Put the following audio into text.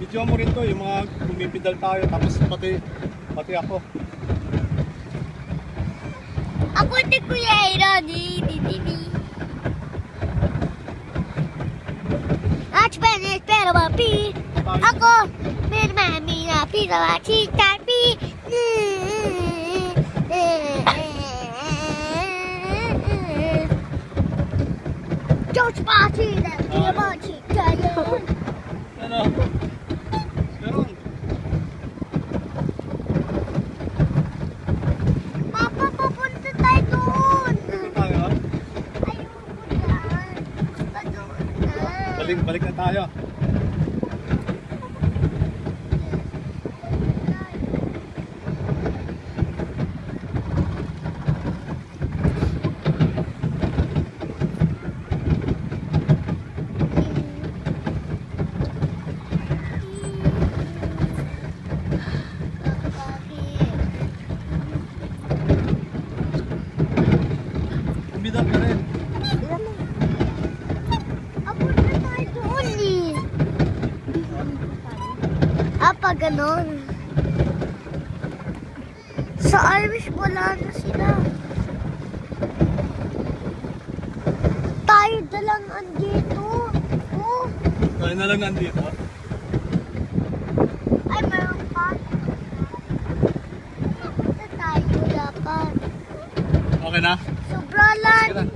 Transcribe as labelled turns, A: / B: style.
A: Video mo rin to, yung mga bumipidal tayo, tapos pati ako.
B: Ako si Kuya Aaron, pero papi. Ako, may mami na pila chita pi. George Party, the Party, Gayon.
A: Ano? Meron.
B: Papa, papunta tayo doon.
A: Ito tayo, ha?
B: Ayoko na.
A: Balik na tayo. Bumidal ka rin.
B: Papunta tayo doon eh. Pag ganon. Sa Irish wala na sila. Tayo na lang andito. Oh.
A: Tayo na lang nandito.
B: Ay, meron pa. Papunta tayo dapat.
A: Okay na?
B: Sobra lang.